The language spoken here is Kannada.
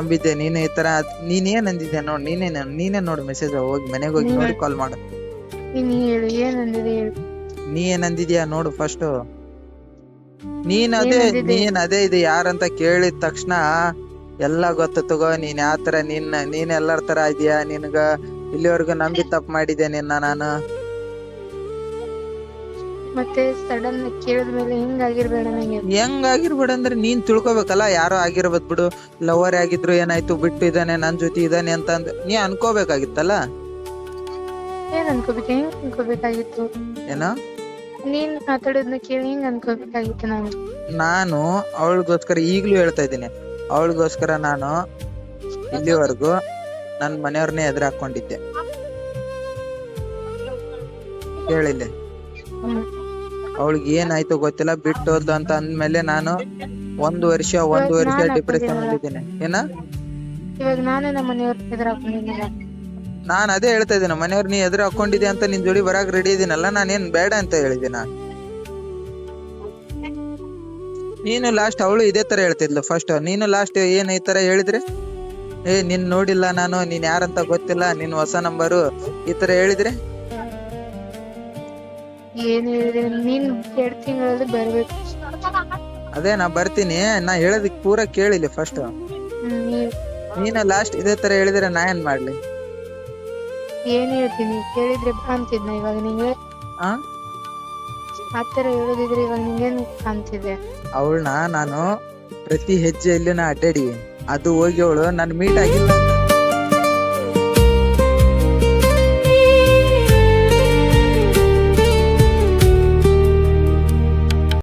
ನಂಬಿದ್ದೆ ನೀನು ಈ ತರ. ನೀನೇನ್ ಅಂದಿದ್ಯಾ ನೋಡ್, ನೀನೇ ನೋಡು ಮೆಸೇಜ್, ಹೋಗಿ ಮನೆಗೆ ಹೋಗಿ ನೋಡಿ ಕಾಲ್ ಮಾಡು. ನೀನ್ ಹೇಳು ಏನಂದಿದೆ ಹೇಳು. ನೀ ಏನಂದಿದ್ಯಾ ನೋಡು ಫಸ್ಟ್. ಏನಂದಿದೆ? ನೀನ್ ಅದೇ ಇದು ಯಾರಂತ ಕೇಳಿದ ತಕ್ಷಣ ಎಲ್ಲಾ ಗೊತ್ತ ತಗೋ. ನೀನ್ ಯಾವ ತರ, ನೀನ್ ಎಲ್ಲರ ತರ ಇದೀಯಾ, ನಿನ್ಗ ಇಲ್ಲಿವರೆಗೂ ನಂಬಿ ತಪ್ಪು ಮಾಡಿದ್ದೆ ನಿನ್ನ ನಾನು. ಮತ್ತೆ ಸಡನ್ ಕೇಳಿದ್ಮೇಲೆ ಹಿಂಗಾಗಿರ್ಬೇಡ ನಂಗೆ. ಹೆಂಗಾಗಿರ್ಬೇಡ ಅಂದ್ರೆ ನೀನ್ ತಿಳ್ಕೊಬೇಕಲ್ಲ, ಯಾರೋ ಆಗಿರ್ಬೋದು ಬಿಡು, ಲವರ್ ಆಗಿದ್ರು ಏನಾಯ್ತು, ಬಿಟ್ಟು ಇದ್ದಾನೆ ನನ್ ಜೊತೆ ಇದ್ದಾನೆ ಅಂತ ನೀ ಅನ್ಕೋಬೇಕಾಗಿತ್ತಲ್ಲ. ಏನ್ ಅನ್ಕೋಬೇಕು, ಹೆಂಗ್ ಅನ್ಕೋಬೇಕಾಗಿತ್ತು? ಏನೋ ನೀನ್ ಮಾತಾಡೋದ್ನ ಕೇಳಿ ಹಿಂಗ್ ಅನ್ಕೋಬೇಕಾಗಿತ್ತು ನಾನು ಅವಳಿಗೋಸ್ಕರ ಈಗ್ಲೂ ಹೇಳ್ತಾ ಇದ್ದೀನಿ, ಅವಳಿಗೋಸ್ಕರ ನಾನು ಇಲ್ಲಿವರೆಗೂ ನನ್ ಮನೆಯವ್ರನ್ನೇ ಎದುರು ಹಾಕೊಂಡಿದ್ದೆ. ಕೇಳಿಲ್ಲ, ಅವಳಿಗೆ ಏನಾಯ್ತು ಗೊತ್ತಿಲ್ಲ, ಬಿಟ್ಟು ಹೋದ್ಲು ಅಂತ ಅಂದ್ಮೇಲೆ ನಾನು ಒಂದು ವರ್ಷ ಡಿಪ್ರೆಷನ್ ಅಲ್ಲಿದ್ದೀನಿ. ಏನ ಇವಾಗ ನಾನೇ ನಮ್ಮ ಮನೆಯವ್ರ ಎದುರು ಹಾಕೊಂಡಿದ್ದೀನ. ನಾನ್ ಅದೇ ಹೇಳ್ತಾ ಇದ್ದೀನಿ, ಮನೆಯವ್ರ ನೀ ಎದುರು ಹಾಕೊಂಡಿದ್ದೆ ಅಂತ ನಿನ್ ಜೋಡಿ ಬರಾಕ್ ರೆಡಿ ಇದೀನಲ್ಲ, ನಾನೇನ್ ಬೇಡ ಅಂತ ಹೇಳಿದಿನ. ನೀನು ಲಾಸ್ಟ್ ಅವಳು ಇದೇ ತರ ಹೇಳ್ತಿದ್ಲು ಫಸ್ಟ್. ನೀನು ಲಾಸ್ಟ್ ಏನ್ ಈ ತರ ಹೇಳಿದ್ರೆ, ನಿನ್ ನೋಡಿಲ್ಲ ನಾನು, ನೀನ್ ಯಾರಂತ ಗೊತ್ತಿಲ್ಲ, ನಿನ್ ಹೊಸ ನಂಬರು, ಈ ತರ ಹೇಳಿದ್ರೆ ಏನ್ ಹೇಳಿದ್ರೆ, ನೀನ್ 2 ತಿಂಗಳಲ್ಲಿ ಬರ್ಬೇಕು. ಅದೇ ನಾ ಬರ್ತೀನಿ, ನಾ ಹೇಳೋದಿಕ್ ಪೂರ ಕೇಳಿಲ್ಲ ಫಸ್ಟ್. ನೀನು ಲಾಸ್ಟ್ ಇದೇ ತರ ಹೇಳಿದ್ರೆ ನಾ ಏನ್ ಮಾಡ್ಲಿ? ಏನ್ ಹೇಳ್ತೀನಿ, ಕೇಳಿದ್ರೆ ಕಾಣ್ತಿದ್ನ ಇವಾಗ ನಿಂಗೆ? ಆತರ ಹೇಳೋದಿದ್ರೆ ಇವಾಗ ನಿಂಗೇನ್ ಕಾಣ್ತಿದೆ? ಅವಳನ್ನ ನಾನು ಪ್ರತಿ ಹೆಜ್ಜೆಯಲ್ಲಿ ನಾ ಅಡ್ಡಾಡಿ, ಅದು ಹೋಗಿ ಅವಳು ನನ್ ಮೀಟ್ ಆಗಿಲ್ಲ.